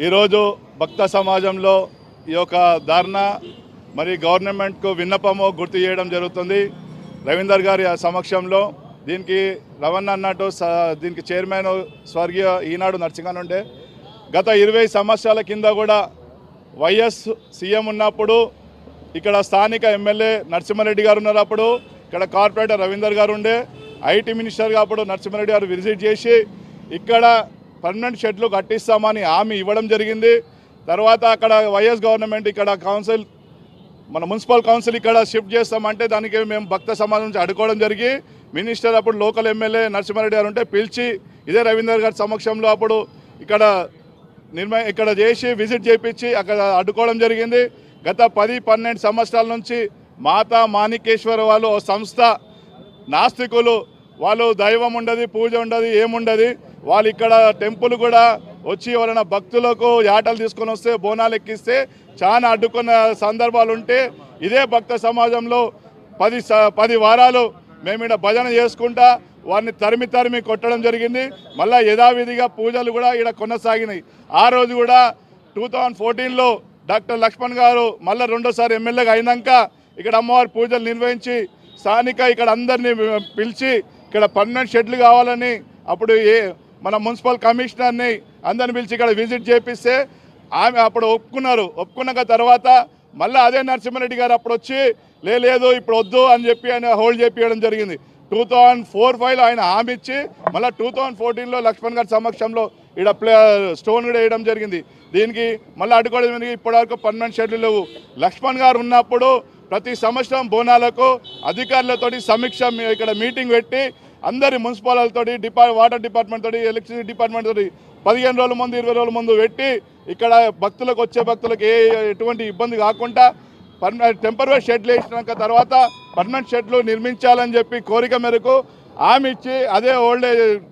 ఈరోజు భక్త సమాజంలో ఈ యొక్క ధర్నా మరి గవర్నమెంట్కు విన్నపము గుర్తు చేయడం జరుగుతుంది. రవీందర్ గారి సమక్షంలో దీనికి రవణ అన్నట్టు దీనికి చైర్మన్ స్వర్గీయ ఈనాడు నరసింహన్ ఉండే గత 20 సంవత్సరాల కింద కూడా వైఎస్ సీఎం ఉన్నప్పుడు ఇక్కడ స్థానిక ఎమ్మెల్యే నరసింహారెడ్డి గారు ఉన్నారు. అప్పుడు ఇక్కడ కార్పొరేటర్ రవీందర్ గారు ఉండే ఐటీ మినిస్టర్గా అప్పుడు నరసింహారెడ్డి గారు విజిట్ చేసి ఇక్కడ పర్మనెంట్ షెడ్లు కట్టిస్తామని హామీ ఇవ్వడం జరిగింది. తర్వాత అక్కడ వైఎస్ గవర్నమెంట్ ఇక్కడ కౌన్సిల్ మన మున్సిపల్ కౌన్సిల్ ఇక్కడ షిఫ్ట్ చేస్తామంటే దానికి మేము భక్త సమాజం నుంచి అడుకోవడం జరిగి మినిస్టర్ అప్పుడు లోకల్ ఎమ్మెల్యే నరసింహారెడ్డి గారు ఉంటే పిలిచి ఇదే రవీందర్ గారి సమక్షంలో అప్పుడు ఇక్కడ చేసి విజిట్ చేయించి అక్కడ అడ్డుకోవడం జరిగింది. గత 10-12 సంవత్సరాల నుంచి మాతా మాణికేశ్వర వాళ్ళు సంస్థ నాస్తికులు, వాళ్ళు దైవం ఉండదు, పూజ ఉండదు, ఏముండదు. వాళ్ళు ఇక్కడ టెంపుల్ కూడా వచ్చి ఎవరైనా భక్తులకు యాటలు తీసుకొని వస్తే బోనాలు ఎక్కిస్తే చాలా అడ్డుకున్న సందర్భాలు ఉంటే ఇదే భక్త సమాజంలో 10 వారాలు మేము ఇక్కడ భజన చేసుకుంటా వారిని తరిమి కొట్టడం జరిగింది. మళ్ళీ యథావిధిగా పూజలు కూడా ఇక్కడ కొనసాగినాయి. ఆ రోజు కూడా 2014లో డాక్టర్ లక్ష్మణ్ గారు మళ్ళీ రెండోసారి ఎమ్మెల్యేగా అయినాక ఇక్కడ అమ్మవారి పూజలు నిర్వహించి స్థానిక ఇక్కడ అందరినీ పిలిచి ఇక్కడ పర్మనెంట్ షెడ్లు కావాలని అప్పుడు మన మున్సిపల్ కమిషనర్ని అందరిని పిలిచి ఇక్కడ విజిట్ చేపిస్తే ఆమె అప్పుడు ఒప్పుకున్నాక తర్వాత మళ్ళీ అదే నరసింహారెడ్డి గారు అప్పుడు వచ్చి లేదు ఇప్పుడు వద్దు అని చెప్పి ఆయన హోల్డ్ చేపించడం జరిగింది. 2004-05లో ఆయన హామీ ఇచ్చి మళ్ళీ 2014లో లక్ష్మణ్ గారి సమక్షంలో ఇక్కడ స్టోన్ కూడా వేయడం జరిగింది. దీనికి మళ్ళీ అడ్డుకోవడం జరిగింది. ఇప్పటివరకు పర్మనెంట్ షెడ్యూల్ లేవు. లక్ష్మణ్ గారు ఉన్నప్పుడు ప్రతి సంవత్సరం బోనాలకు అధికారులతోటి సమీక్ష ఇక్కడ మీటింగ్ పెట్టి అందరి మున్సిపాలిటీతోటి వాటర్ డిపార్ట్మెంట్ తోటి ఎలక్ట్రిసిటీ డిపార్ట్మెంట్ తోటి 15 రోజుల ముందు 20 రోజుల ముందు పెట్టి ఇక్కడ వచ్చే భక్తులకు ఎటువంటి ఇబ్బంది కాకుండా టెంపరరీ షెడ్లు వేసినాక తర్వాత పర్మనెంట్ షెడ్లు నిర్మించాలని చెప్పి కోరిక మేరకు హామీ ఇచ్చి అదే ఓల్డ్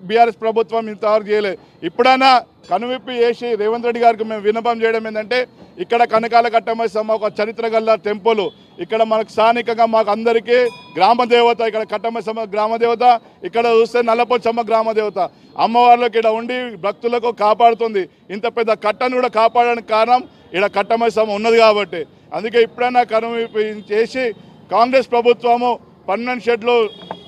బీఆర్ఎస్ ప్రభుత్వం ఇంతవరకు చేయలేదు. ఇప్పుడైనా కనువిప్పి చేసి రేవంత్ రెడ్డి గారికి మేము విన్నపం చేయడం ఏంటంటే ఇక్కడ కనకాల కట్టమైసమ్మ ఒక చరిత్ర గల టెంపుల్, ఇక్కడ మనకు స్థానికంగా మాకు అందరికీ గ్రామదేవత, ఇక్కడ కట్టమైసమ్మ గ్రామదేవత, ఇక్కడ చూస్తే నల్లపోచమ్మ గ్రామదేవత అమ్మవార్లకు ఇక్కడ ఉండి భక్తులకు కాపాడుతుంది. ఇంత పెద్ద కట్టను కూడా కాపాడడానికి కారణం ఇక్కడ కట్టమైసమ్మ ఉన్నది కాబట్టి. అందుకే ఇప్పుడైనా కనువిప్పి చేసి కాంగ్రెస్ ప్రభుత్వము పర్మనెంట్ షెడ్లు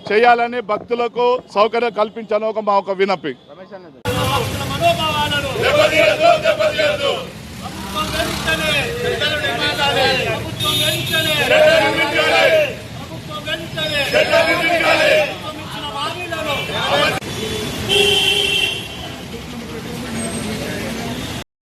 చేయాలని భక్తులకు సౌకర్యం కల్పించాలని మా ఒక వినపి.